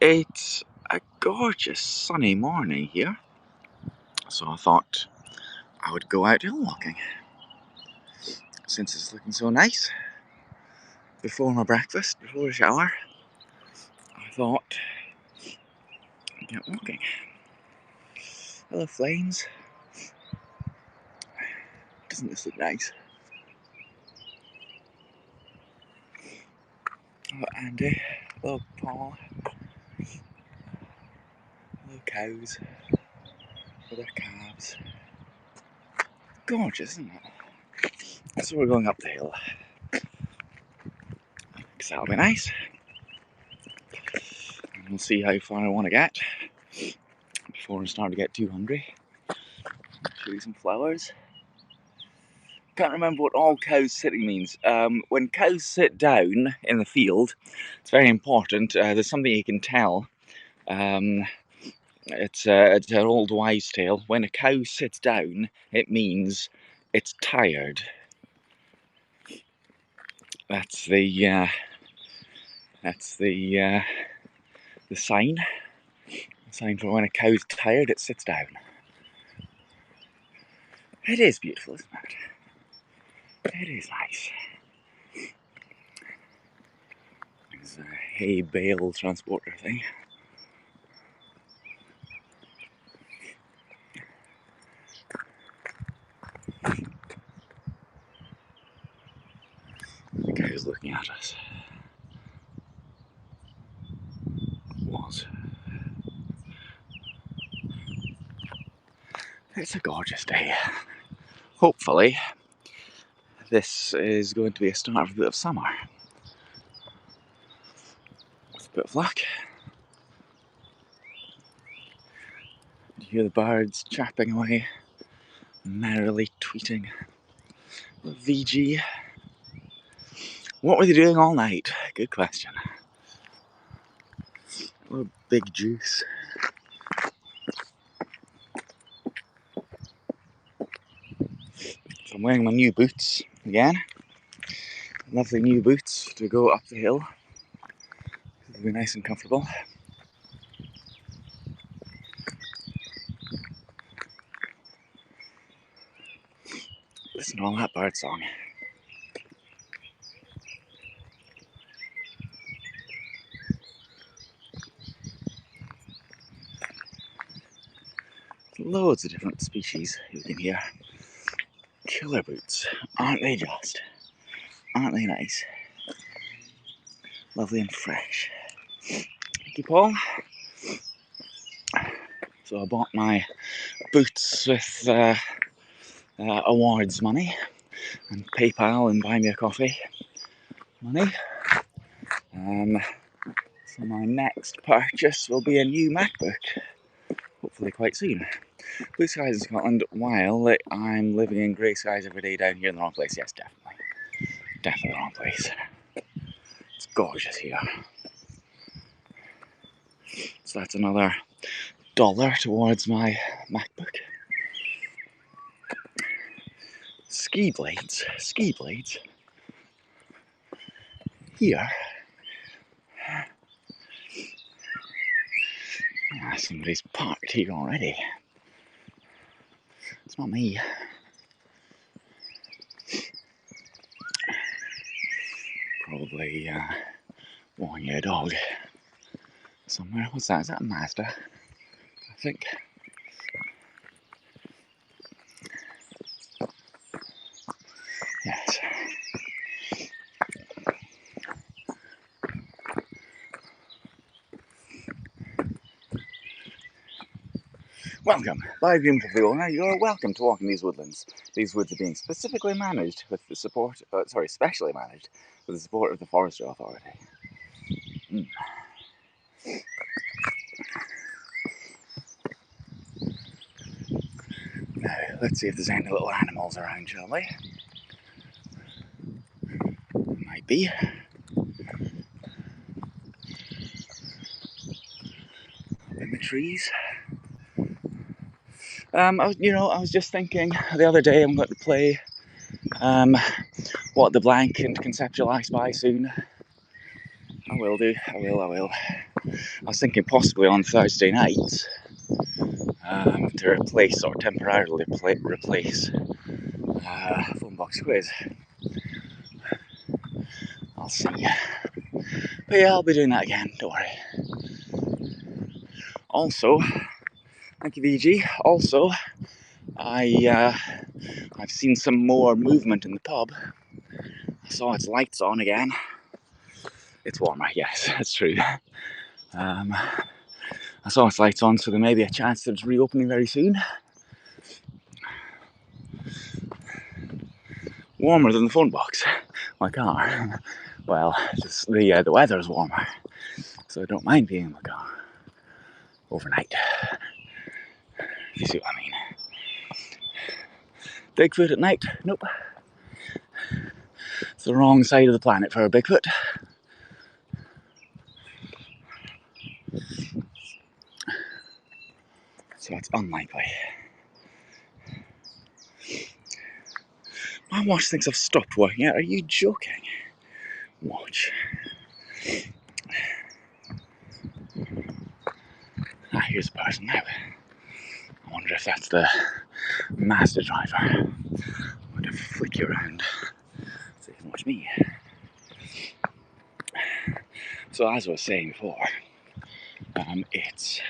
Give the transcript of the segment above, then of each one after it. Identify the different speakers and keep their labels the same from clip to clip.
Speaker 1: It's a gorgeous sunny morning here, so I thought I would go out hill walking. Since it's looking so nice, before my breakfast, before a shower, I thought I'd get walking. Hello flames, doesn't this look nice? Hello Andy, hello Paul, hello cows, with their calves. Gorgeous, isn't it? So we're going up the hill, because that'll be nice. And we'll see how far I want to get before I start to get too hungry. Show you some flowers. Can't remember what all cows sitting means. When cows sit down in the field, it's very important. There's something you can tell. It's an old wives' tale. When a cow sits down, it means it's tired. That's the sign. The sign for when a cow's tired, it sits down. It is beautiful, isn't it? It is nice. There's a hay bale transporter thing. The cow's looking at us. Was. It's a gorgeous day. Hopefully, this is going to be a start of a bit of summer. With a bit of luck. You hear the birds chirping away, merrily tweeting. VG. What were they doing all night? Good question. Oh, big juice. So I'm wearing my new boots again. Lovely new boots to go up the hill. It'll be nice and comfortable. Listen to all that bird song. Loads of different species you can hear. Killer boots, aren't they just? Aren't they nice? Lovely and fresh. Thank you, Paul. So I bought my boots with awards money and PayPal and buy me a coffee money. So my next purchase will be a new MacBook, hopefully quite soon. Blue skies in Scotland while I'm living in grey skies every day down here in the wrong place. Yes, definitely. Definitely the wrong place. It's gorgeous here. So that's another $1 towards my MacBook. Ski blades here. Somebody's parked here already. It's not me. Probably walking a dog somewhere. What's that? Is that a Mazda? I think. Yes. Welcome, by beautiful people. Now you're welcome to walk in these woodlands. These woods are being specifically managed with the support, specially managed with the support of the Forestry Authority. Now, let's see if there's any little animals around, shall we? Might be. In the trees. I was just thinking the other day I'm going to play What the Blank and Conceptual I Spy soon. I will do. I will. was thinking possibly on Thursday nights to replace or temporarily replace phone box quiz. I'll see. But yeah, I'll be doing that again, don't worry. Also, thank you VG, also I've seen some more movement in the pub. I saw its lights on again. It's warmer, yes, that's true. I saw its lights on, so there may be a chance that it's reopening very soon. Warmer than the phone box, my car. Well, just the weather's warmer, so I don't mind being in my car overnight. If you see what I mean. Bigfoot at night? Nope. It's the wrong side of the planet for a Bigfoot. So it's unlikely. My watch thinks I've stopped working out. Are you joking? Watch. Ah, here's a person now. I wonder if that's the master driver. I'm going to flick you around so you can watch me. So as I was saying before, it's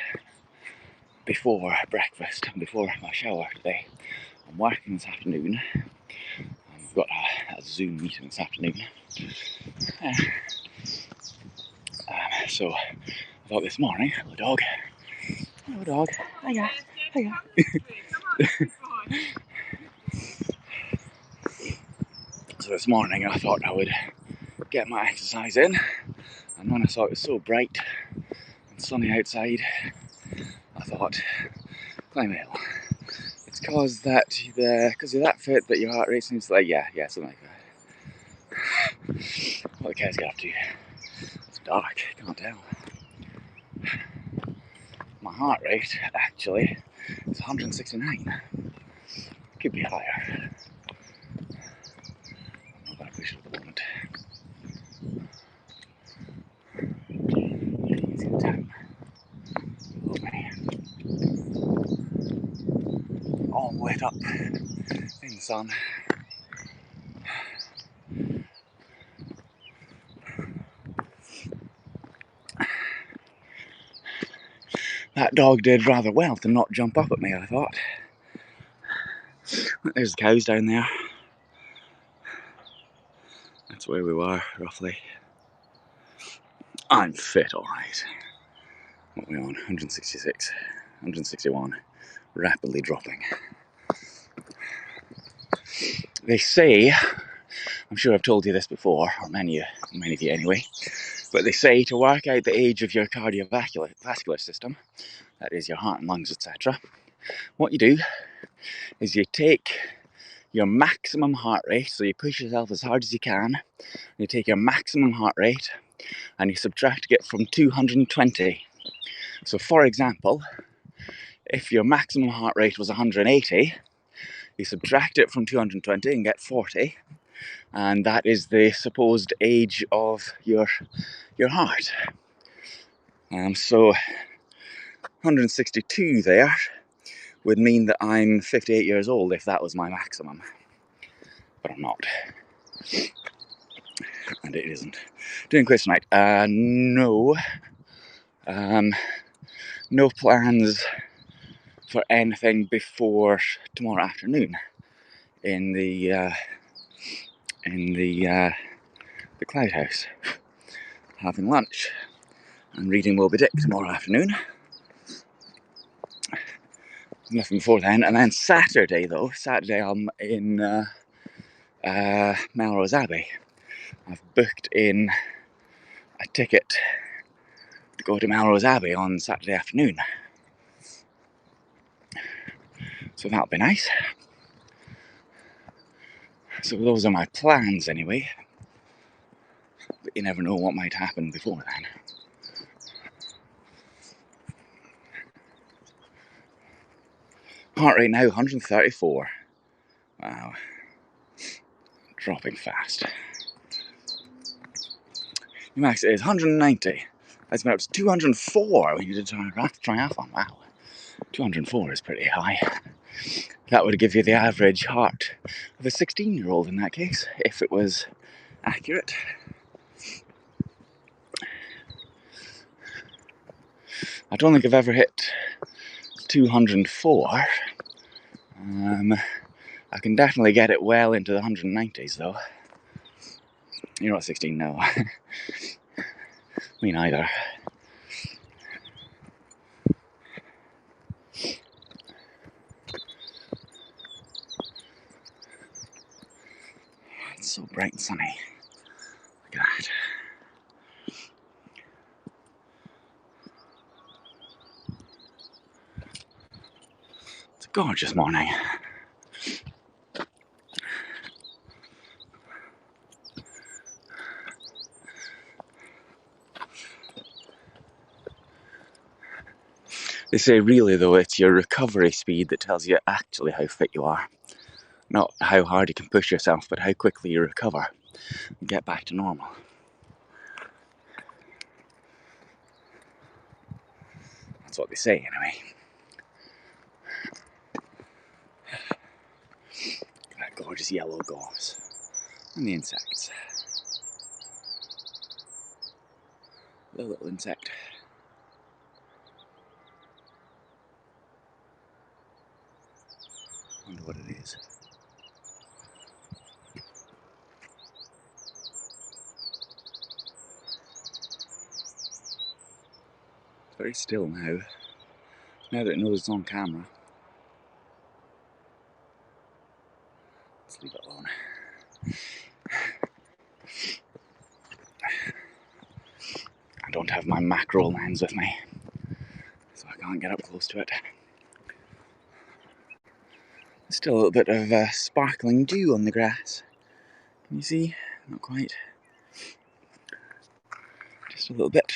Speaker 1: before breakfast and before my shower today. I'm working this afternoon. I've got a Zoom meeting this afternoon. So I thought this morning, hello dog. Hello dog. Hiya. Hiya. So this morning I thought I would get my exercise in, and when I saw it was so bright and sunny outside, I thought, climb a hill. It's because you're that fit that your heart rate seems like, yeah, something like that. What the cows get up to? It's dark, can't tell. My heart rate actually is 169. Could be higher. I'm not going to push it at the moment. Easy to town. All lit up in the sun. That dog did rather well to not jump up at me, I thought. There's the cows down there. That's where we were, roughly. I'm fit, alright. What are we on? 166, 161. Rapidly dropping. They say, I'm sure I've told you this before, or many of you anyway, but they say to work out the age of your cardiovascular system, that is your heart and lungs, etc., what you do is you take your maximum heart rate, so you push yourself as hard as you can, you take your maximum heart rate and you subtract it from 220. So for example, if your maximum heart rate was 180, you subtract it from 220 and get 40, and that is the supposed age of your heart. So 162 there would mean that I'm 58 years old if that was my maximum. But I'm not. And it isn't. Doing quiz tonight? No. No plans for anything before tomorrow afternoon in the Cloud House. Having lunch and reading Moby Dick tomorrow afternoon. Nothing before then. And then Saturday I'm in Melrose Abbey. I've booked in a ticket to go to Melrose Abbey on Saturday afternoon. So that'll be nice. So those are my plans anyway. But you never know what might happen before then. Heart rate now 134. Wow. Dropping fast. Max is 190. That's been up to 204 when you did triathlon. Wow, 204 is pretty high. That would give you the average heart of a 16-year-old in that case, if it was accurate. I don't think I've ever hit 204. I can definitely get it well into the 190s though. You're not 16, no. Me neither. It's so bright and sunny. Look at that. It's a gorgeous morning. They say really though it's your recovery speed that tells you actually how fit you are. Not how hard you can push yourself, but how quickly you recover and get back to normal. That's what they say anyway. That gorgeous yellow gorse. And the insects. The little insect. Wonder what it is. It's very still now. Now that it knows it's on camera. Let's leave it alone. I don't have my macro lens with me, so I can't get up close to it. There's still a little bit of sparkling dew on the grass. Can you see? Not quite. Just a little bit.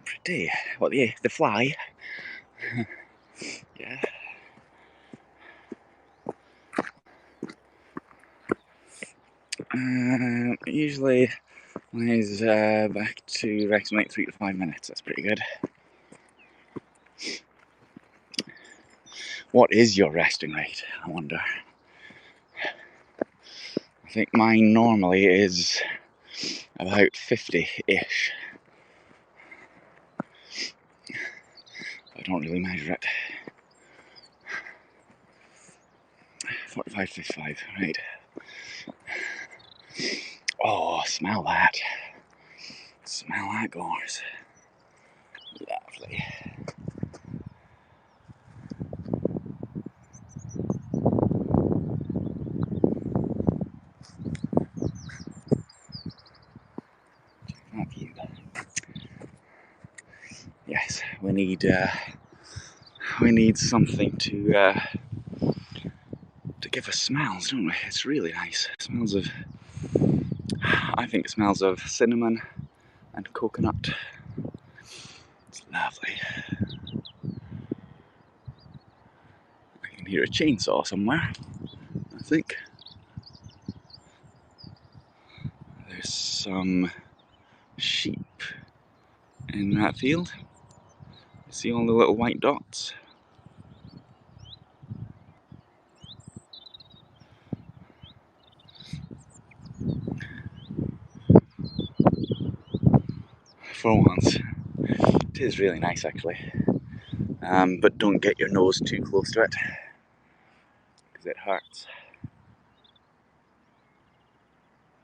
Speaker 1: Pretty. What, the fly? Yeah. Usually is back to resting rate 3 to 5 minutes. That's pretty good. What is your resting rate, I wonder? I think mine normally is about 50-ish. I don't really measure it. 45, 55, right. Oh, smell that. Smell that gorse. Lovely. That view. Yes, we need something to give us smells, don't we? It's really nice. It smells of, I think it smells of cinnamon and coconut. It's lovely. I can hear a chainsaw somewhere, I think. There's some sheep in that field. You see all the little white dots? For once. It is really nice actually. But don't get your nose too close to it, because it hurts.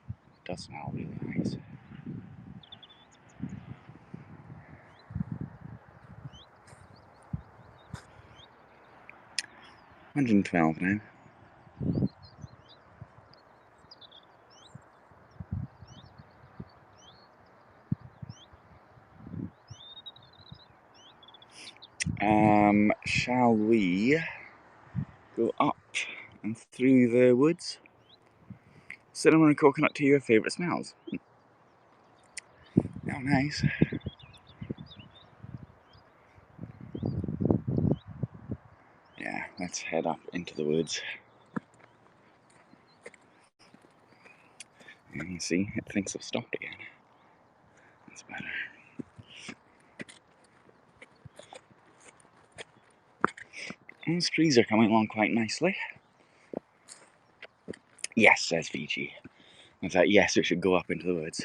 Speaker 1: It does smell really nice. $112 now. Shall we go up and through the woods? Cinnamon and coconut tea, your favourite smells? Oh, nice. Yeah, let's head up into the woods. And you see, it thinks I've stopped again. That's better. Those trees are coming along quite nicely. Yes, says Fiji. In fact, yes, it should go up into the woods.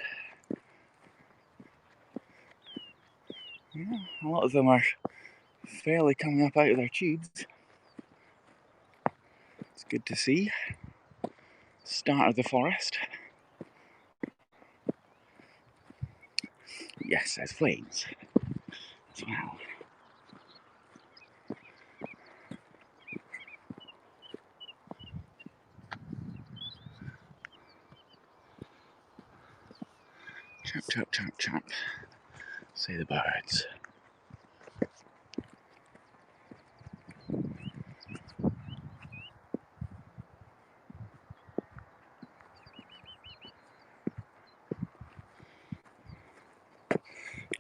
Speaker 1: Yeah, a lot of them are fairly coming up out of their tubes. It's good to see. Start of the forest. Yes, there's flames as well. Chirp, chirp, chirp, chirp, say the birds.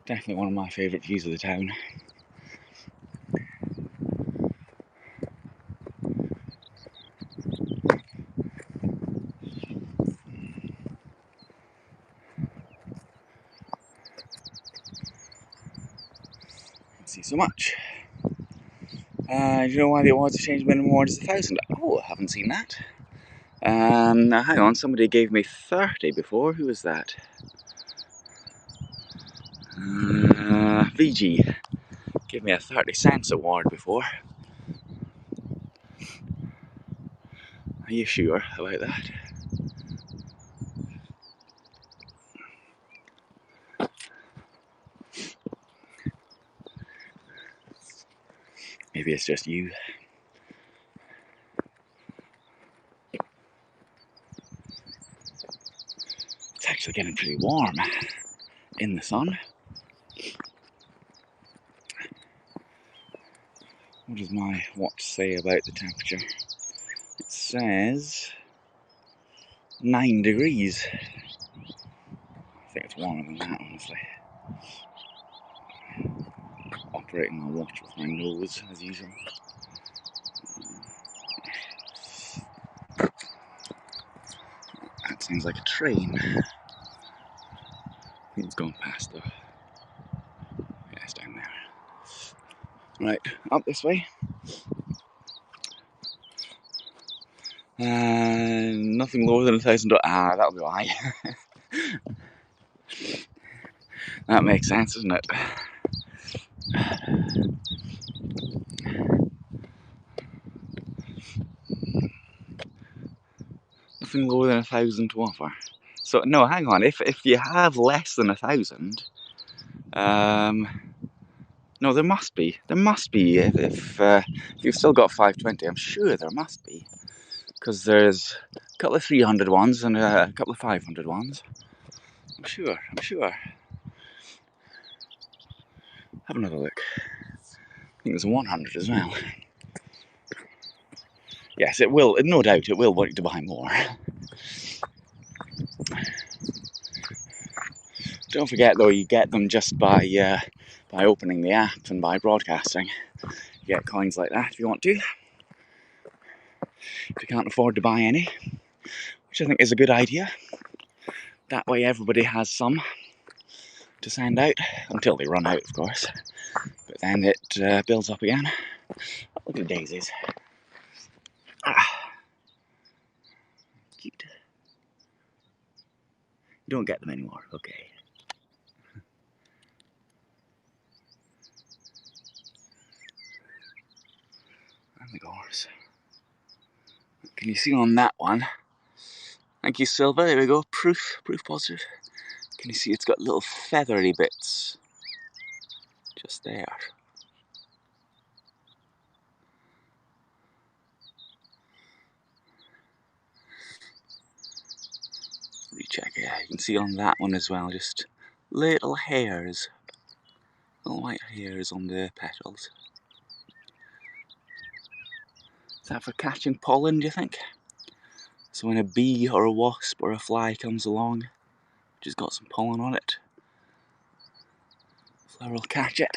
Speaker 1: Definitely one of my favourite views of the town. Can't see so much. Do you know why the awards have changed minimum award is 1,000? Oh, I haven't seen that. Now hang on, somebody gave me 30 before. Who was that? VG gave me a 30 cents award before. Are you sure about that? Maybe it's just you. It's actually getting pretty warm in the sun. What does my watch say about the temperature? It says 9 degrees. I think it's warmer than that, honestly. Operating my watch with my nose, as usual. That sounds like a train. I think it's going past though. Yeah, it's down there. Right, up this way. Nothing lower than 1,000. Ah, that'll be why. That makes sense, doesn't it? Nothing lower than 1,000 to offer. So no, hang on. If you have less than 1,000, no, there must be. There must be. If you've still got 520, I'm sure there must be, because there's a couple of 300 ones and a couple of 500 ones. I'm sure. Have another look. I think there's a 100 as well. Yes, it will. No doubt, it will want you to buy more. Don't forget though, you get them just by opening the app and by broadcasting. You get coins like that if you want to. If you can't afford to buy any, which I think is a good idea. That way everybody has some to send out, until they run out, of course. But then it builds up again. Oh, look at the daisies. Ah, cute. You don't get them anymore, okay. And the gorse. Can you see on that one? Thank you, Silver. There we go. Proof positive. Can you see it's got little feathery bits just there? Recheck it. You can see on that one as well, just little hairs, little white hairs on the petals. Is that for catching pollen, do you think? So when a bee or a wasp or a fly comes along, which has got some pollen on it, the flower will catch it.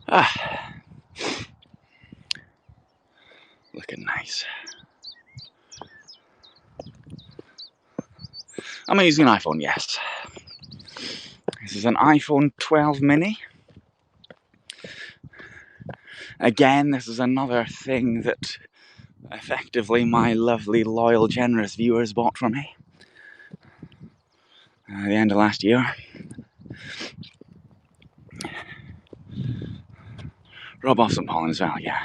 Speaker 1: Ah, looking nice. Am I using an iPhone? Yes. This is an iPhone 12 mini. Again, this is another thing that effectively my lovely, loyal, generous viewers bought for me at the end of last year. Rub off some pollen as well, yeah.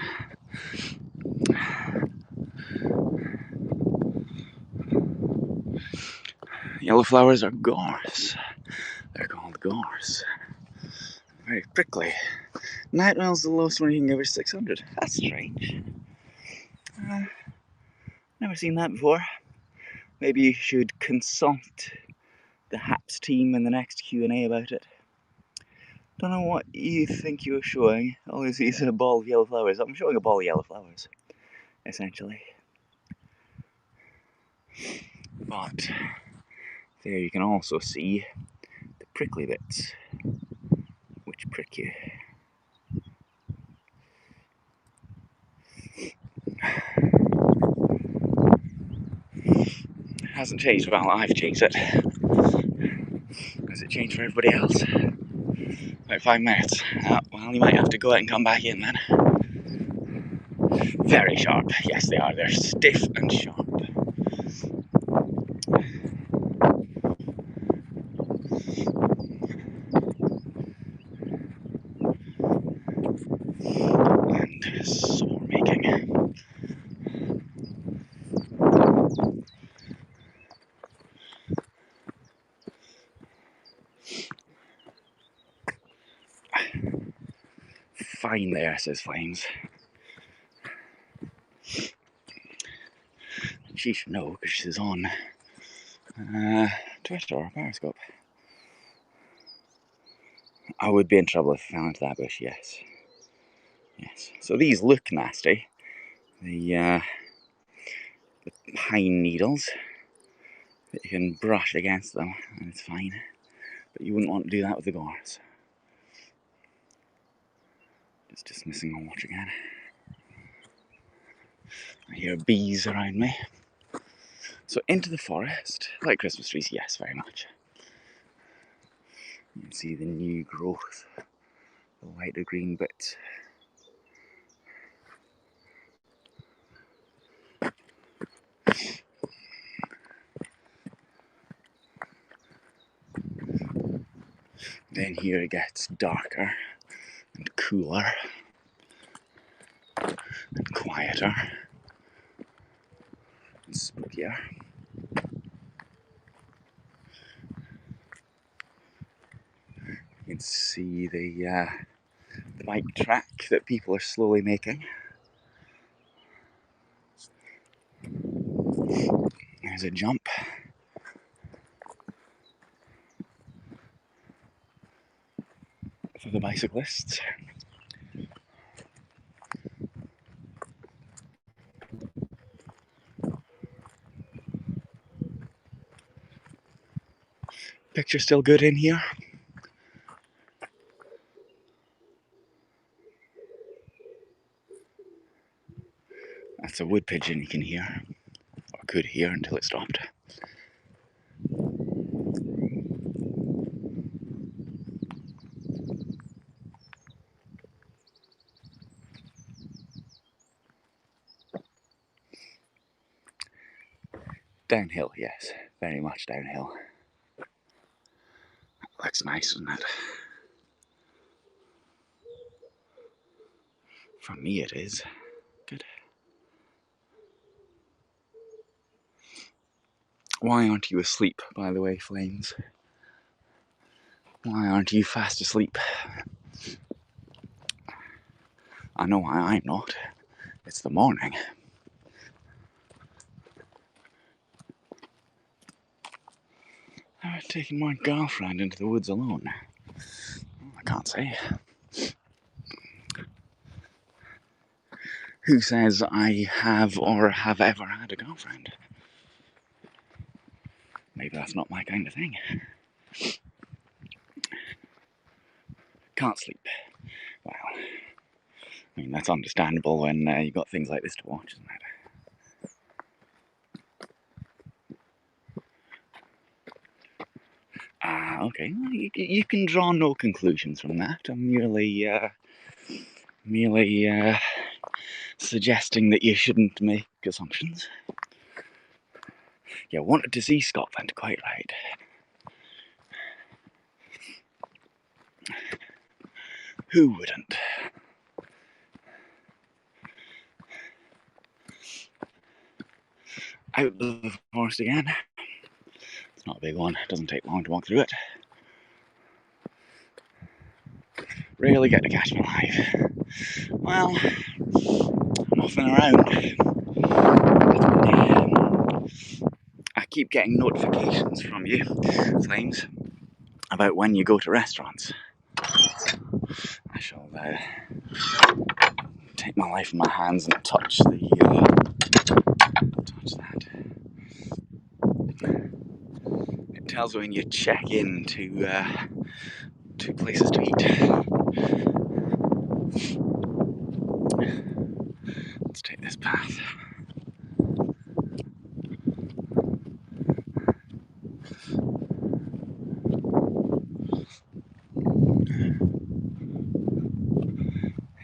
Speaker 1: Yellow flowers are gorse. They're called gorse. Very prickly. Night owl's the lowest one you can give her 600. That's strange. Never seen that before. Maybe you should consult the HAPS team in the next Q&A about it. Don't know what you think you're showing. All you see is a ball of yellow flowers. I'm showing a ball of yellow flowers, essentially. But there you can also see the prickly bits, which prick you. Hasn't changed. Well, I've changed it. Has it changed for everybody else? About 5 minutes. Well, you might have to go out and come back in then. Very sharp. Yes, they are. They're stiff and sharp. And sore making. Fine there, says Flames. She should know because she's on Twitter or Periscope. I would be in trouble if I fell into that bush, yes. Yes. So these look nasty. The pine needles. You can brush against them and it's fine. But you wouldn't want to do that with the gorse. Just dismissing my watch again. I hear bees around me. So into the forest, like Christmas trees, yes, very much. You can see the new growth, the lighter green bits. Then here it gets darker and cooler and quieter and spookier. You can see the bike track that people are slowly making. There's a jump. For the bicyclists. Picture still good in here. That's a wood pigeon you can hear, or could hear until it stopped. Downhill, yes, very much downhill. That looks nice, doesn't it? For me it is. Good. Why aren't you asleep, by the way, Flames? Why aren't you fast asleep? I know why I'm not. It's the morning. I've taken my girlfriend into the woods alone. I can't say. Who says I have or have ever had a girlfriend? Maybe that's not my kind of thing. Can't sleep. Well, I mean, that's understandable when you've got things like this to watch, isn't it? Okay. Well, you can draw no conclusions from that. I'm merely suggesting that you shouldn't make assumptions. You wanted to see Scotland, quite right. Who wouldn't? Out of the forest again. It's not a big one. It doesn't take long to walk through it. Rarely get to catch me alive. Well, I'm often around. I keep getting notifications from you, Flames, about when you go to restaurants. I shall take my life in my hands and touch that. It tells me when you check in to places to eat. Let's take this path.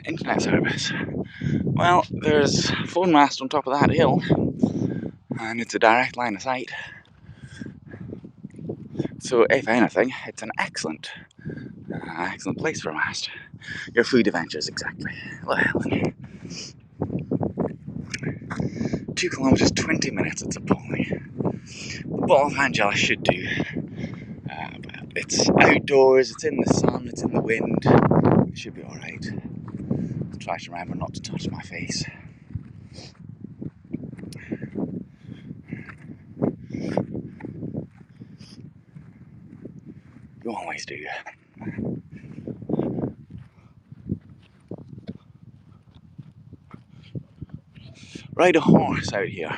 Speaker 1: Internet service. Well, there's a phone mast on top of that hill, and it's a direct line of sight. So, if anything, it's an excellent place for a mast. Your food adventures, exactly. Well, 2 kilometres, 20 minutes, it's appalling. The bottle of Angela should do. But it's outdoors, it's in the sun, it's in the wind. It should be alright. Try to remember not to touch my face. You always do. Ride a horse out here.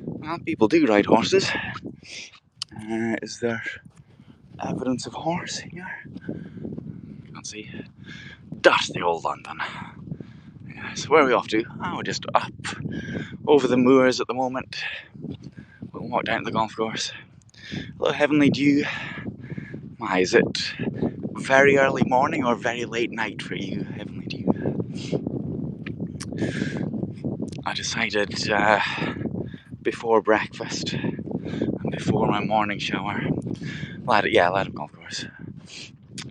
Speaker 1: Well, people do ride horses. Is there evidence of horse here? Can't see. Dusty old London. So where are we off to? Oh, we're just up over the moors at the moment. We'll walk down to the golf course. Hello, Heavenly Dew. Why, is it very early morning or very late night for you, Heavenly Dew? I decided before breakfast and before my morning shower, Ladham Golf Course,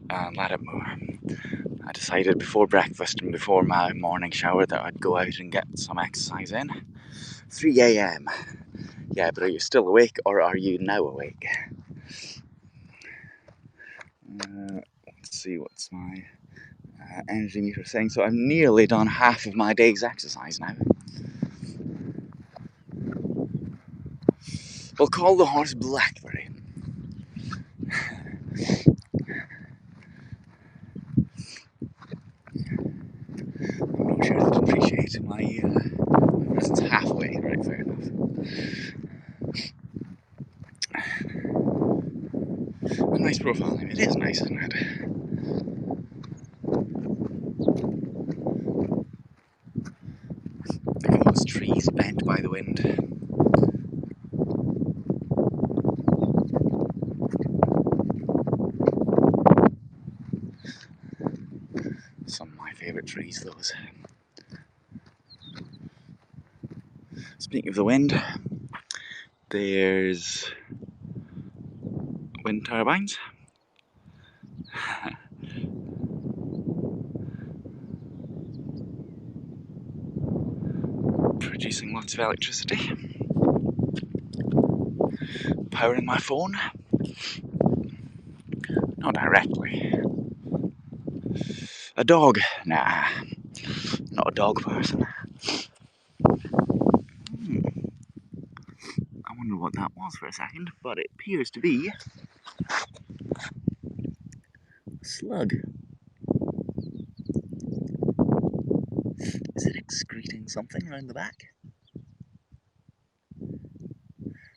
Speaker 1: Ladham Moor. I decided before breakfast and before my morning shower that I'd go out and get some exercise in. 3 a.m. Yeah, but are you still awake or are you now awake? Let's see what's my energy meter saying. So I've nearly done half of my day's exercise now. We'll call the horse Blackberry. I'm not sure they'd appreciate my presence halfway. Right, fair enough. A nice profile name. It is nice, isn't it? Look at those trees bent by the wind. Some of my favourite trees, those. Speaking of the wind, there's wind turbines. Producing lots of electricity. Powering my phone. Not directly. A dog? Nah, not a dog person. I wonder what that was for a second, but it appears to be a slug. Is it excreting something around the back?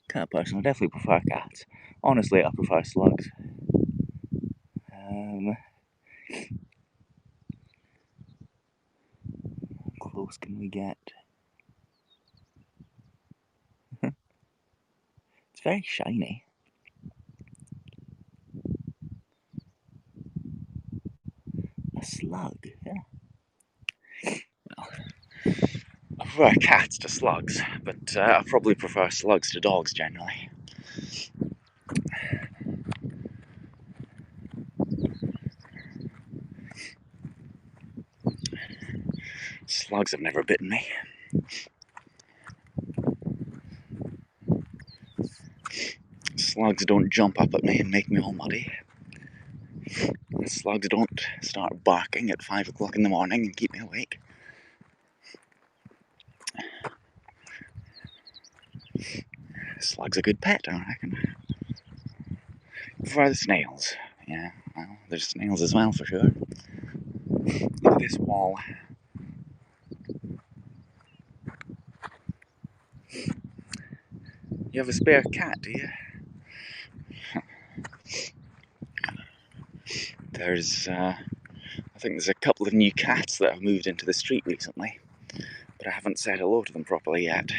Speaker 1: Kind of person, I definitely prefer cats. Honestly, I prefer slugs. How close can we get? It's very shiny. slug, yeah. Well, I prefer cats to slugs, but I probably prefer slugs to dogs generally. Slugs have never bitten me. Slugs don't jump up at me and make me all muddy. Slugs don't start barking at 5 o'clock in the morning and keep me awake. Slug's a good pet, I reckon. For the snails. Yeah, well, there's snails as well, for sure. Look at this wall. You have a spare cat, do you? I think there's a couple of new cats that have moved into the street recently, but I haven't said hello to them properly yet.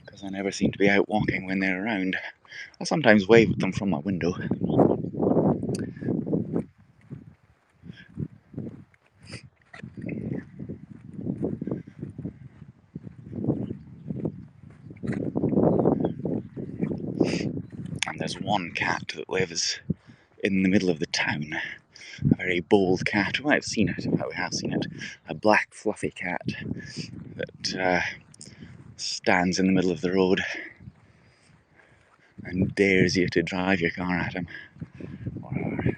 Speaker 1: Because I never seem to be out walking when they're around. I sometimes wave at them from my window. And there's one cat that lives in the middle of the town. A very bold cat. We might have seen it. We have seen it. A black fluffy cat that stands in the middle of the road and dares you to drive your car at him. Or a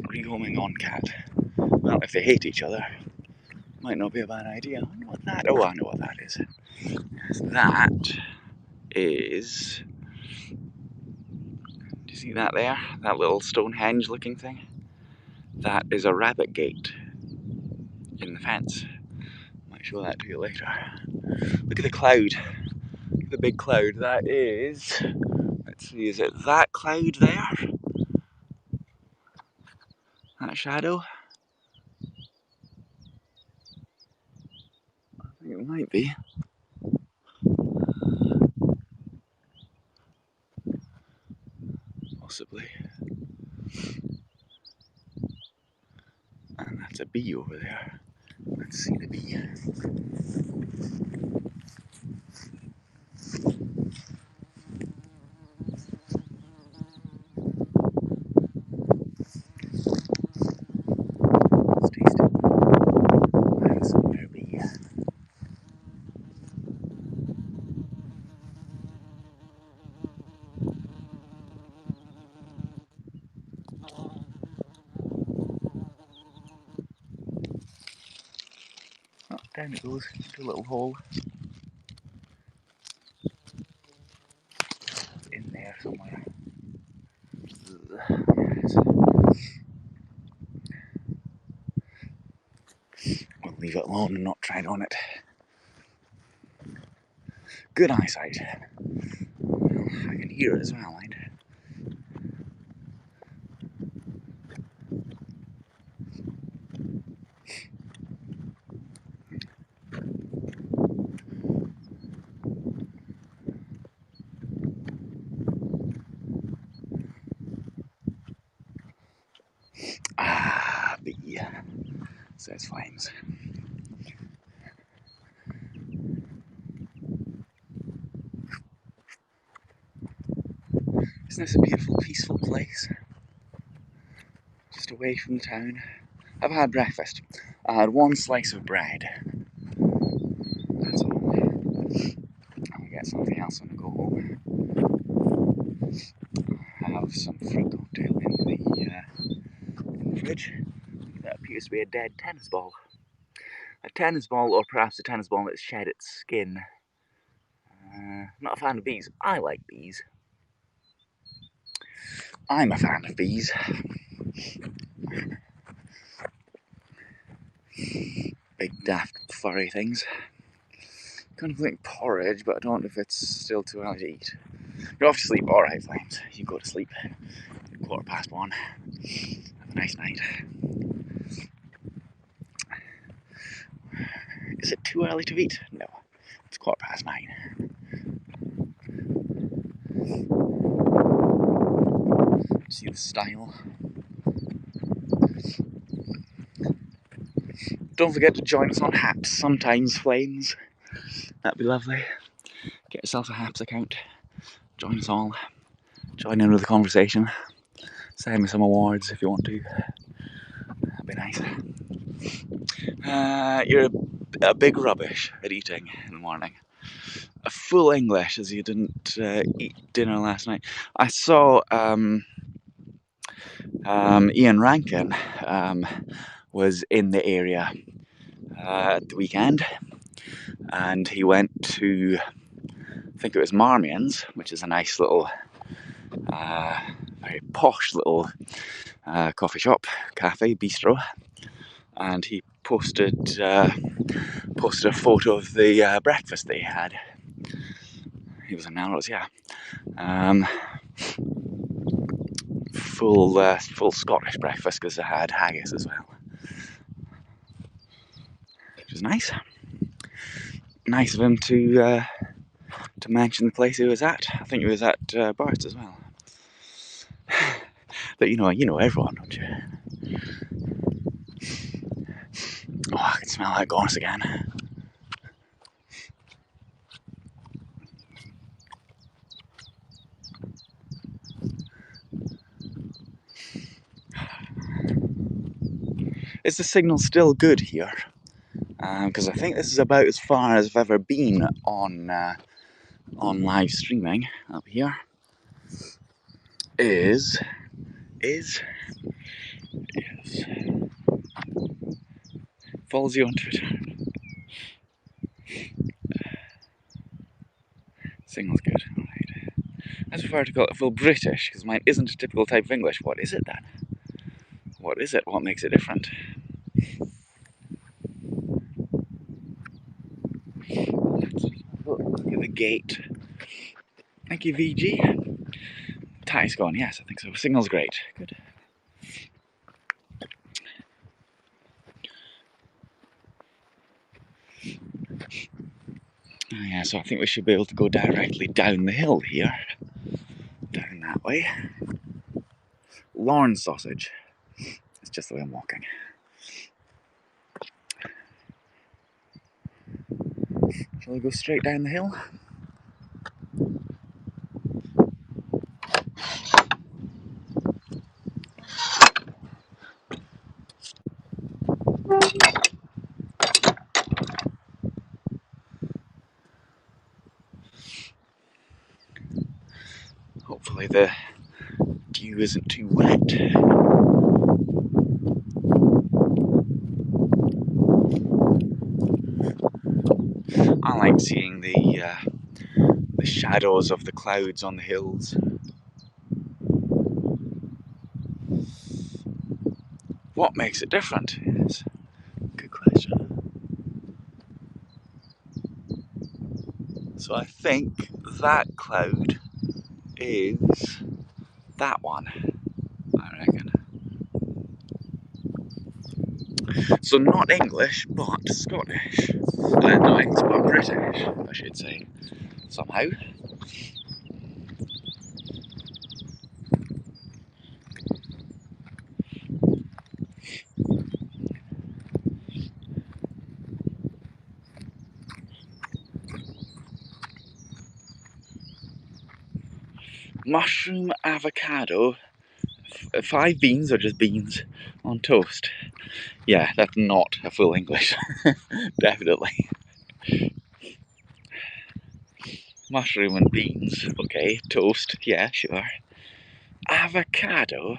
Speaker 1: rehoming on cat. Well, if they hate each other, might not be a bad idea. I wonder what that. Oh, I know what that is. That is. Do you see that there? That little Stonehenge looking thing? That is a rabbit gate in the fence. Might show that to you later. Look at the cloud. Look at the big cloud. That is. Let's see, is it that cloud there? That shadow? I think it might be. Possibly. And that's a bee over there. Let's see the bee. Let's taste it. That's another bee. Oh, down it goes into a little hole. It's in there somewhere. Yes. We'll leave it alone and not tread on it. Good eyesight. Well, I can hear it as well, right? Ah, bee. Says Flames. Isn't this a beautiful, peaceful place? Just away from the town. I've had breakfast. I had one slice of bread. That's all. I'll get something else when I go home. I have some fruit cocktail in the fridge. That appears to be a dead tennis ball. A tennis ball, or perhaps a tennis ball that's shed its skin. Not a fan of bees. I like bees. I'm a fan of bees. Big daft furry things. Kind of think porridge, but I don't know if it's still too early to eat. You're off to sleep. Alright, Flames. You go to sleep. 1:15. Have a nice night. Is it too early to eat? No. It's 9:15. See the style. Don't forget to join us on Haps sometimes, Flames. That'd be lovely. Get yourself a Haps account. Join us all. Join in with the conversation. Send me some awards if you want to. That'd be nice. You're a big rubbish at eating in the morning. A full English as you didn't eat dinner last night. I saw Ian Rankin was in the area at the weekend, and he went to, I think it was Marmion's, which is a nice little, very posh little coffee shop, cafe, bistro, and he posted a photo of the breakfast that he had. He was in Melrose, yeah. Full Scottish breakfast because they had haggis as well, which was nice. Nice of him to mention the place he was at. I think he was at Bart's as well. But you know everyone, don't you? Oh, I can smell that gonus again. Is the signal still good here? Because I think this is about as far as I've ever been on live streaming. Up here is follows you on Twitter. Signal's good. All right. I prefer to call it full British because mine isn't a typical type of English. What is it then? What is it? What makes it different? Look at the gate. Thank you, VG. Tie's gone. Yes, I think so. Signal's great. Good. Oh, yeah, so I think we should be able to go directly down the hill here. Down that way. Lorne sausage. It's just the way I'm walking. Shall we go straight down the hill? Hopefully the dew isn't too wet. I like seeing the shadows of the clouds on the hills. What makes it different? Yes, good question. So I think that cloud is that one, I reckon. So not English, but Scottish. Not English, but British, I should say, somehow. Mushroom avocado, 5 beans or just beans on toast. Yeah, that's not a full English. Definitely. Mushroom and beans, okay. Toast, yeah, sure. Avocado?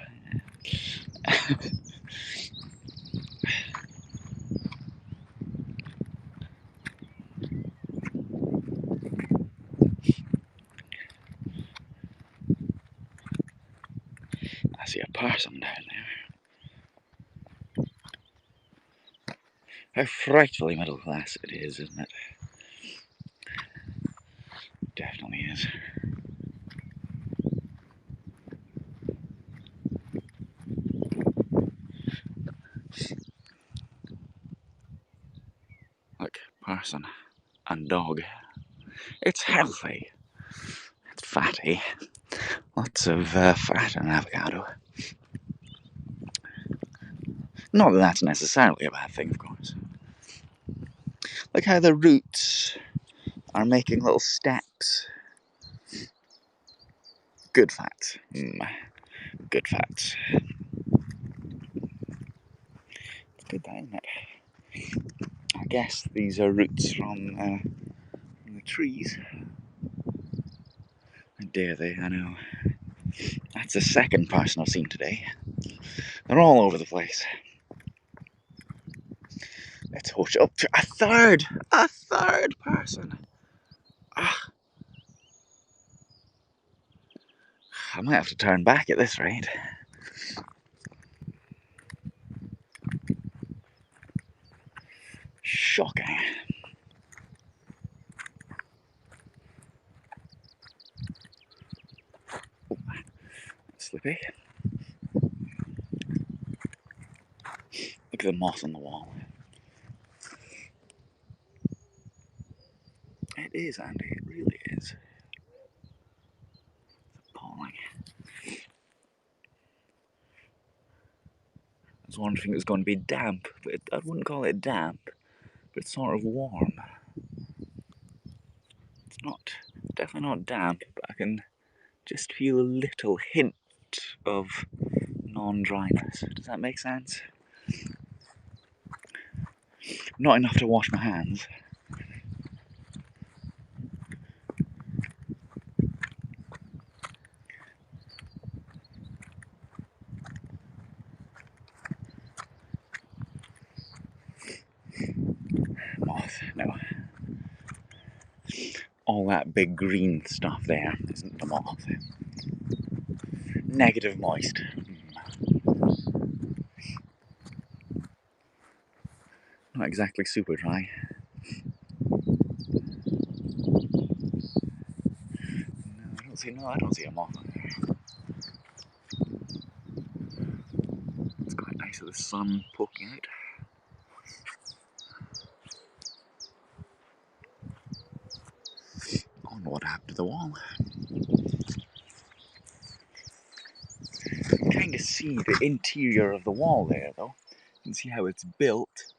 Speaker 1: I see a person down there. How frightfully middle class it is, isn't it? Definitely is. Look, person and dog. It's healthy. It's fatty. Lots of fat in avocado. Not that that's necessarily a bad thing, of course. Like how the roots are making little steps. Good fats. Good fats. It's good that, isn't it? I guess these are roots from the trees. How dare they, I know. That's the second person I've seen today. They're all over the place. Let's hook it up to a third person. Ah, I might have to turn back at this rate. Shocking. Oh, slippy. Look at the moss on the wall. It is, Andy, it really is. It's appalling. I was wondering if it was going to be damp, but I wouldn't call it damp, but it's sort of warm. It's not, definitely not damp, but I can just feel a little hint of non-dryness. Does that make sense? Not enough to wash my hands. Moth, no. All that big green stuff there isn't the moth. Negative moist. Not exactly super dry. No, I don't see a moth. It's quite nice with the sun poking out. I wonder what happened to the wall. You can kind of see the interior of the wall there, though. You can see how it's built.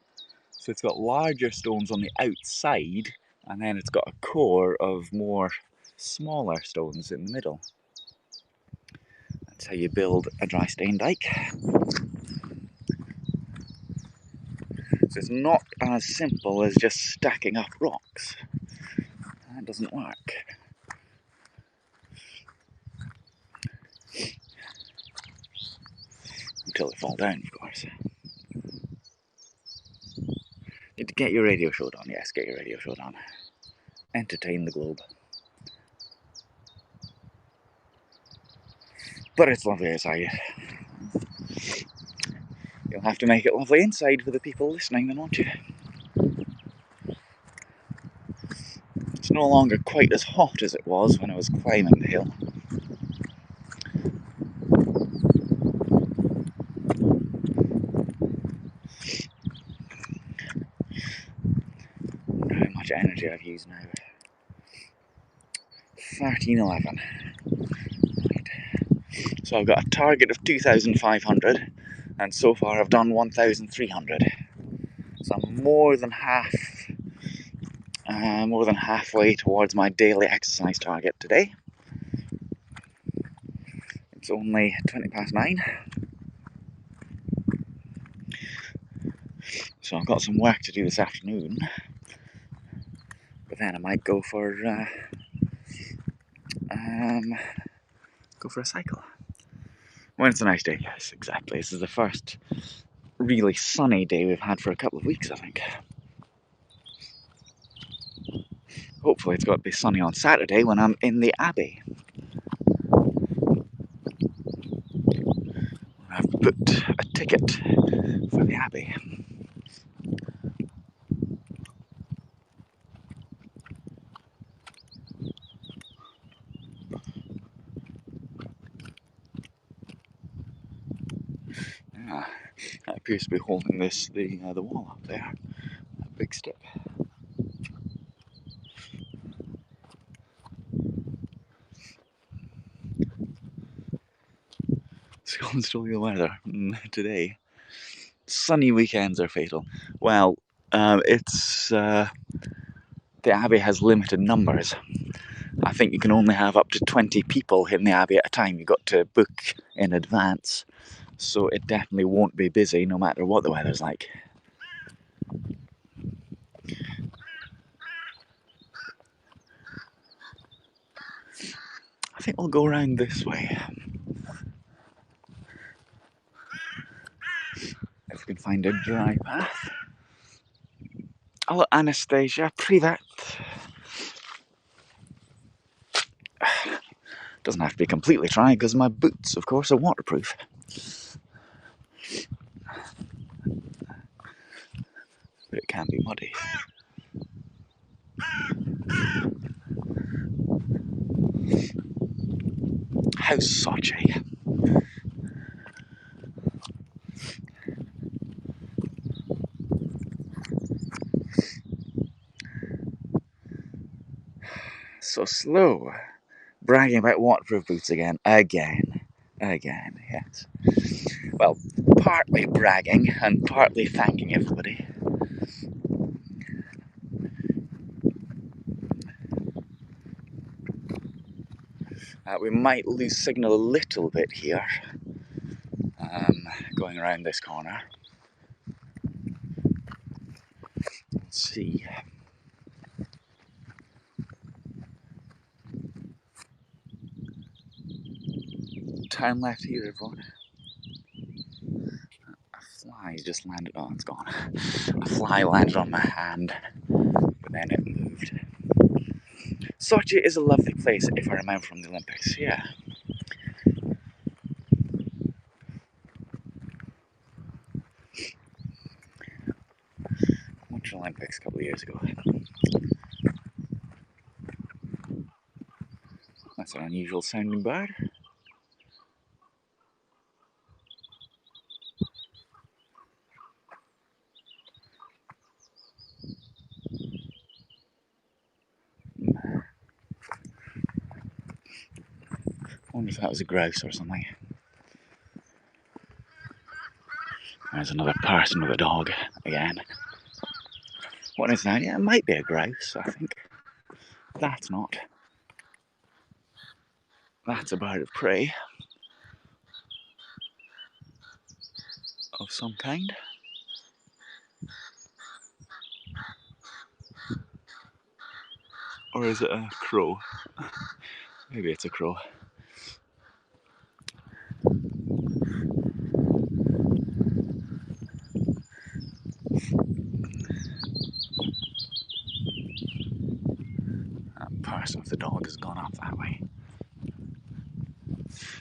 Speaker 1: So it's got larger stones on the outside, and then it's got a core of more smaller stones in the middle. That's how you build a dry stone dike. So it's not as simple as just stacking up rocks. That doesn't work. Until they fall down, of course. Need to get your radio show on. Yes, get your radio show on. Entertain the globe. But it's lovely outside. You'll have to make it lovely inside for the people listening, then, won't you? It's no longer quite as hot as it was when I was climbing the hill. I wonder how much energy I've used now. 1311. Right. So I've got a target of 2,500, and so far I've done 1,300. So I'm more than halfway towards my daily exercise target today. It's only 9:20. So I've got some work to do this afternoon. But then I might go for a cycle. When it's a nice day, yes, exactly. This is the first really sunny day we've had for a couple of weeks, I think. Hopefully it's got to be sunny on Saturday when I'm in the Abbey. I've booked a ticket for the Abbey. Yeah, that appears to be holding the wall up there. That big stick. Stormy weather today. Sunny weekends are fatal. Well, the Abbey has limited numbers. I think you can only have up to 20 people in the Abbey at a time. You've got to book in advance, so it definitely won't be busy no matter what the weather's like. I think we'll go around this way. If we can find a dry path. Oh, Anastasia, privet. Doesn't have to be completely dry because my boots, of course, are waterproof. But it can be muddy. How Sochi. So slow. Bragging about waterproof boots again. Again, yes. Well, partly bragging and partly thanking everybody. We might lose signal a little bit here, going around this corner. Let's see. Turn left here, everyone. A fly just landed on, it's gone. A fly landed on my hand, but then it moved. Sochi is a lovely place, if I remember from the Olympics, yeah. Winter Olympics a couple of years ago. That's an unusual sounding bird. I wonder if that was a grouse or something. There's another person with a dog again. What is that? Yeah, it might be a grouse, I think. That's not. That's a bird of prey of some kind. Or is it a crow? Maybe it's a crow. That person with the dog has gone up that way.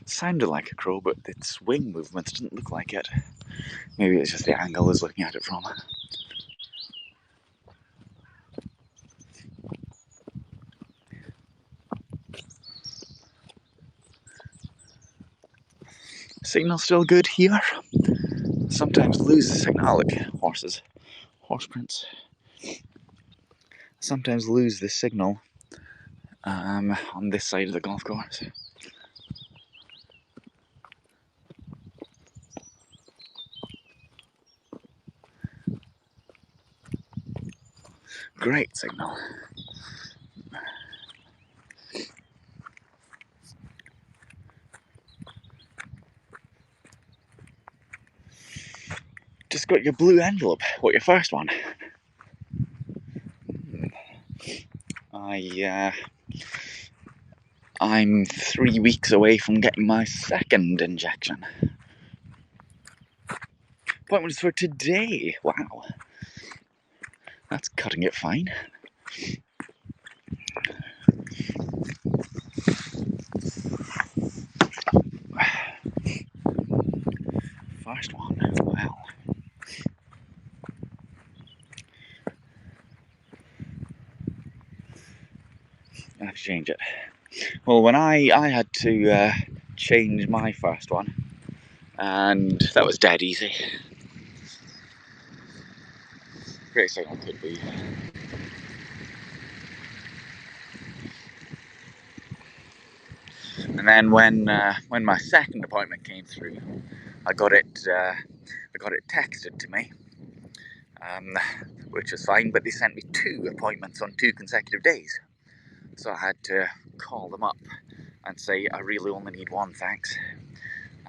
Speaker 1: Sounded like a crow, but its wing movements didn't look like it. Maybe it's just the angle it's looking at it from. Signal still good here. Sometimes lose the signal. Look, horses, horse prints. Sometimes lose the signal on this side of the golf course. Great signal. Just got your blue envelope. What, your first one? I'm 3 weeks away from getting my second injection. Appointment is for today. Wow. That's cutting it fine. First one. Wow. I have to change it. Well, when I had to change my first one, and that was dead easy. Great signal could be. And then when my second appointment came through, I got it texted to me, which was fine. But they sent me 2 appointments on 2 consecutive days, so I had to call them up and say I really only need 1, thanks.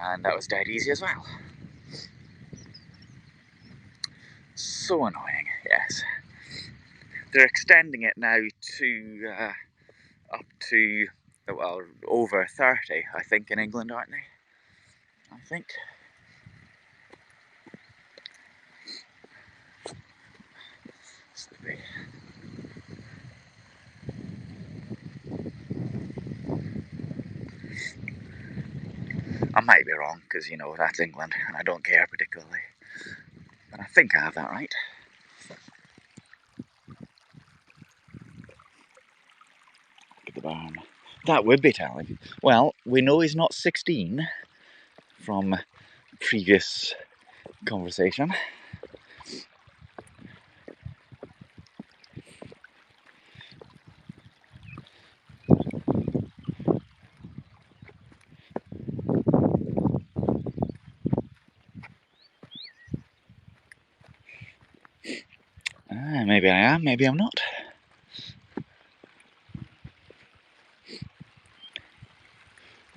Speaker 1: And that was dead easy as well. So annoying, yes. They're extending it now to up to, well, over 30, I think, in England, aren't they? I think. Sleepy. I might be wrong, because, you know, that's England, and I don't care particularly. But I think I have that right. Look at the barn. That would be telling. Well, we know he's not 16 from previous conversation. Maybe I am, maybe I'm not.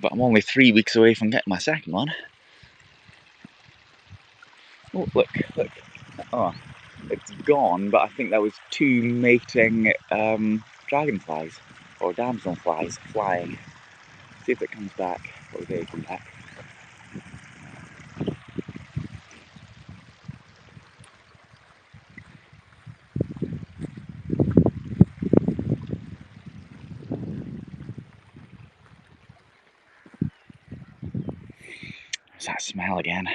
Speaker 1: But I'm only 3 weeks away from getting my second one. Oh, look. Oh, it's gone, but I think that was 2 mating dragonflies, or damselflies, flying. See if it comes back, or they come back. There's that smell again.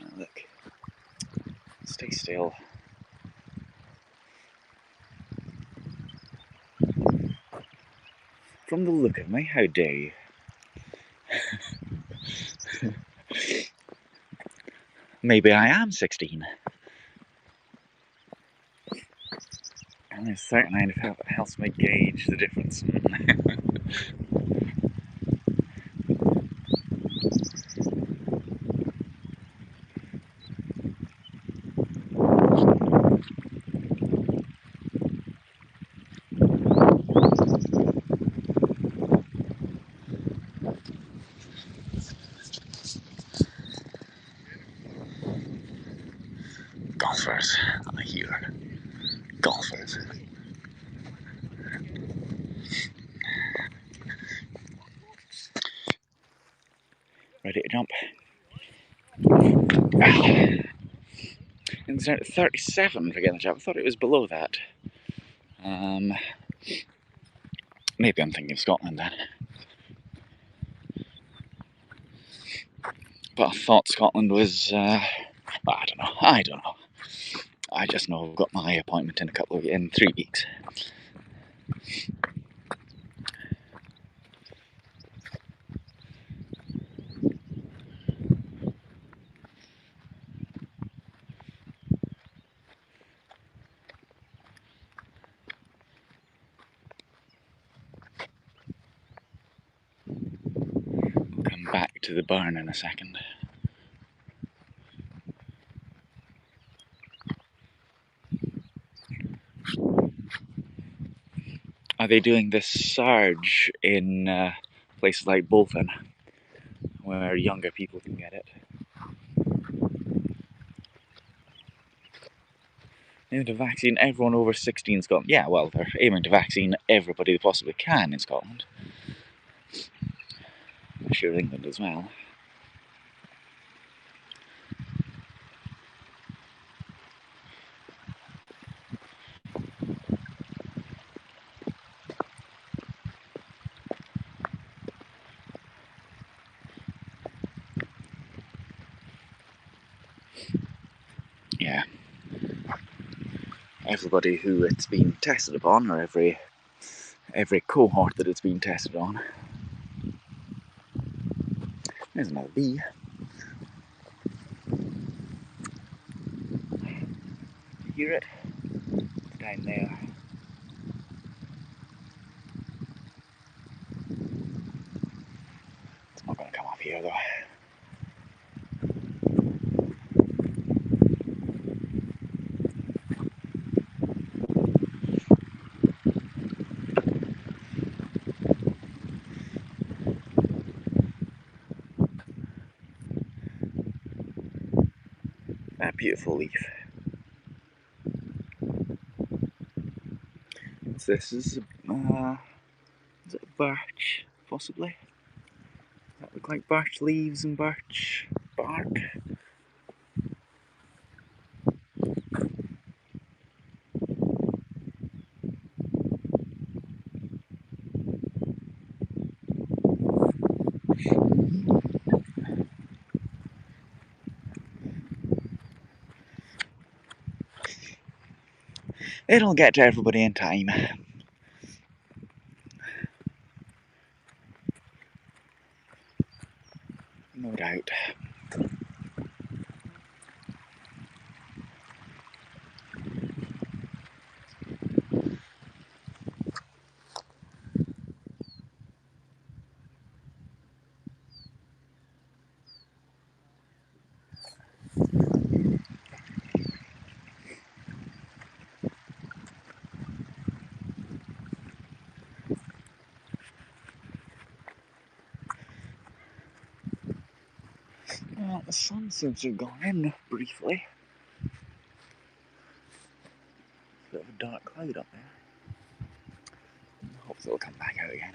Speaker 1: Oh, look. Stay still. From the look of me, how dare you? Maybe I am 16. And this 39 helps me gauge the difference. Golfers, I hear. Golfers. Ready to jump. It's at 37 for getting the jump. I thought it was below that. Maybe I'm thinking of Scotland then. But I thought Scotland was, I don't know. I just know I've got my appointment in 3 weeks. We'll come back to the barn in a second. Are they doing this surge in places like Bolton, where younger people can get it? Aiming to vaccine everyone over 16 in Scotland. Yeah, well, they're aiming to vaccine everybody they possibly can in Scotland. I'm sure England as well. Yeah. Everybody who it's been tested upon, or every every cohort that it's been tested on. There's another bee. You hear it? It's down there. It's not going to come up here though. That beautiful leaf. What's this? Is it a birch, possibly? Does that look like birch leaves and birch bark? It'll get to everybody in time. No doubt. Well, the sun seems to have gone in briefly. Bit of a dark cloud up there. Hopefully it'll come back out again.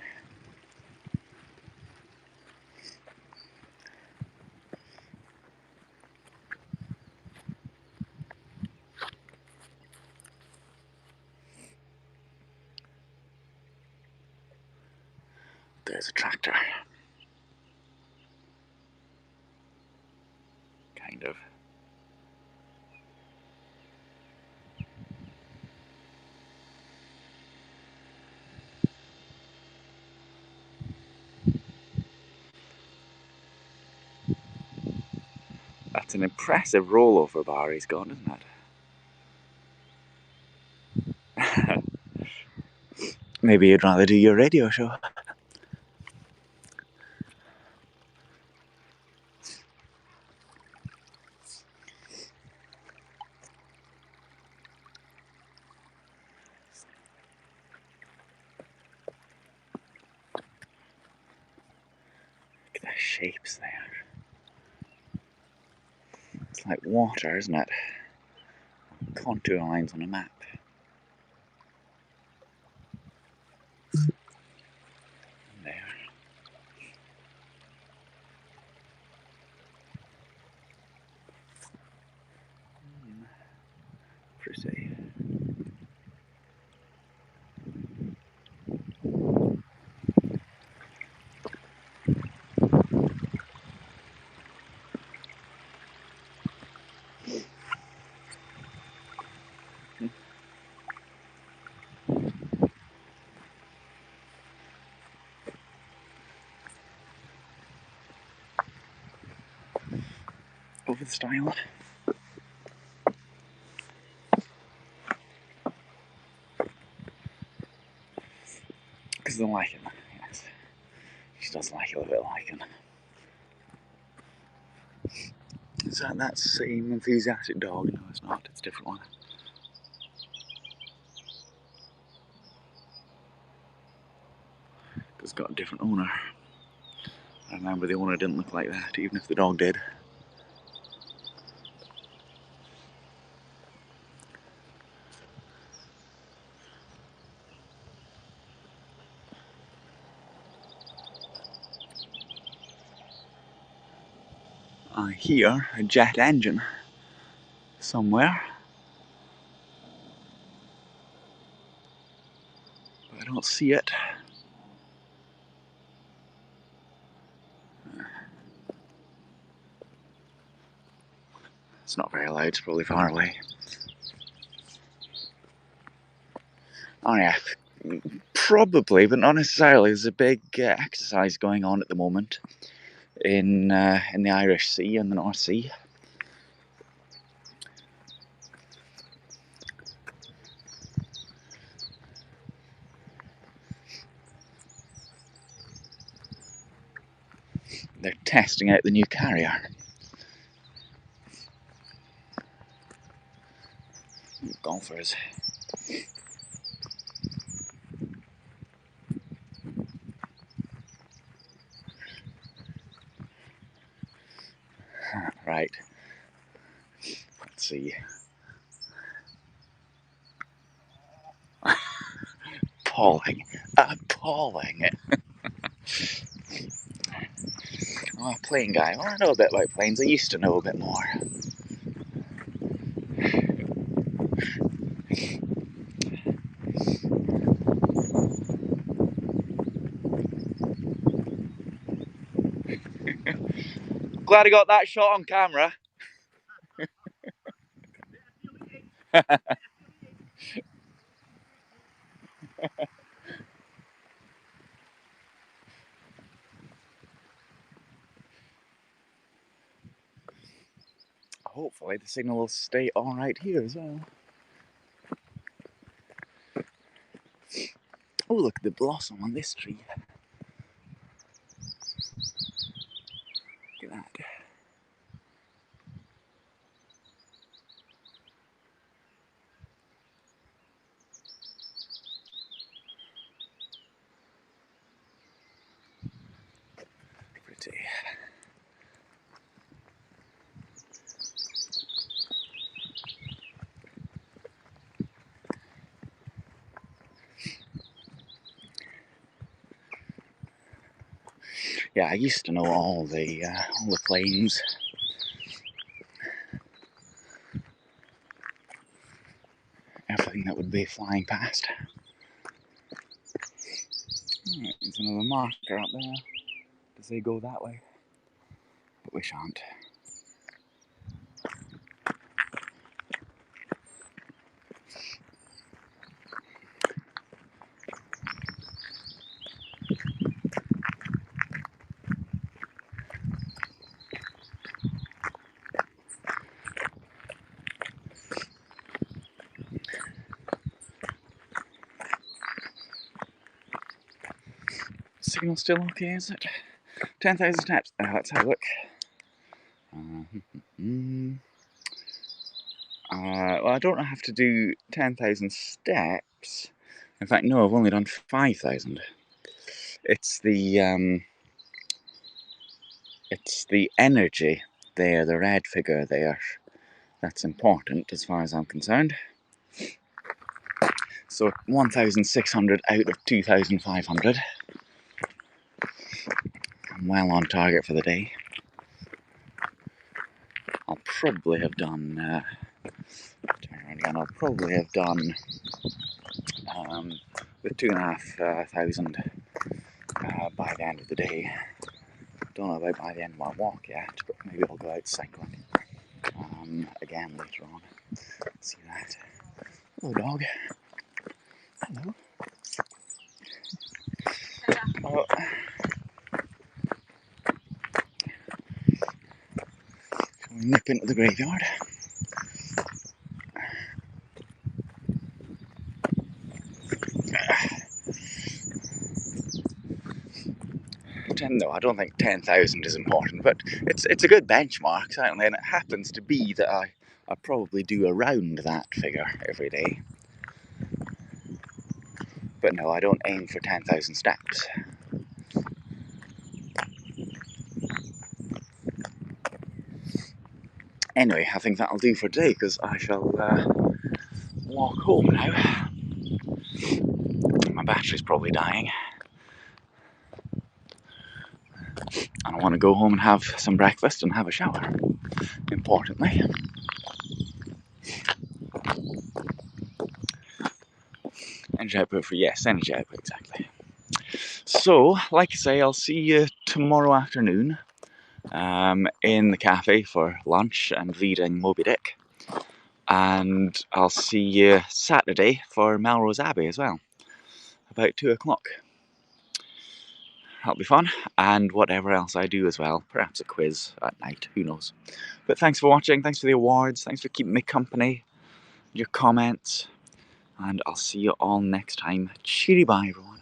Speaker 1: There's a tractor. Kind of. That's an impressive rollover bar he's got, isn't it? Maybe you'd rather do your radio show. Look at the shapes there. It's like water, isn't it? Contour lines on a map. There. Pretty. Over the stile. Because of the lichen, yes. She does like a little bit of lichen. Is that same enthusiastic dog? No, it's not. It's a different one. It's got a different owner. I remember the owner didn't look like that, even if the dog did. I hear a jet engine somewhere, but I don't see it. It's not very loud, it's probably far away. Oh yeah, Probably, but not necessarily. There's a big exercise going on at the moment in the Irish Sea and the North Sea. They're testing out the new carrier. Golfers. Right. Let's see. Appalling. Appalling. Oh, plane guy. Well, I know a bit about planes. I used to know a bit more. Glad I got that shot on camera. Hopefully the signal will stay alright here as well. Oh, look at the blossom on this tree. Look at that. Pretty. Yeah, I used to know all the planes. Everything that would be flying past. Right, there's another marker up there. Does they go that way? But we shan't. Signal still okay, is it? 10,000 steps. Let's have a look. Well, I don't have to do 10,000 steps. In fact, no, I've only done 5,000. It's the energy there, the red figure there. That's important as far as I'm concerned. So 1,600 out of 2,500. I'm well on target for the day. I'll probably have done. I'll probably have done the 2,500 by the end of the day. Don't know about by the end of my walk yet, but maybe I'll go out cycling again later on. See that. Hello, dog. Hello. Oh. Shall we nip into the graveyard? No, I don't think 10,000 is important, but it's a good benchmark, certainly, and it happens to be that I probably do around that figure every day. But no, I don't aim for 10,000 steps. Anyway, I think that'll do for today, because I shall walk home now. My battery's probably dying. And I want to go home and have some breakfast and have a shower, importantly. Energy output for, yes, energy output, exactly. So, like I say, I'll see you tomorrow afternoon in the cafe for lunch and reading Moby Dick. And I'll see you Saturday for Melrose Abbey as well. about 2 o'clock. That'll be fun, and whatever else I do as well. Perhaps a quiz at night, who knows. But thanks for watching, thanks for the awards, thanks for keeping me company, your comments, and I'll see you all next time. Cheery bye, everyone.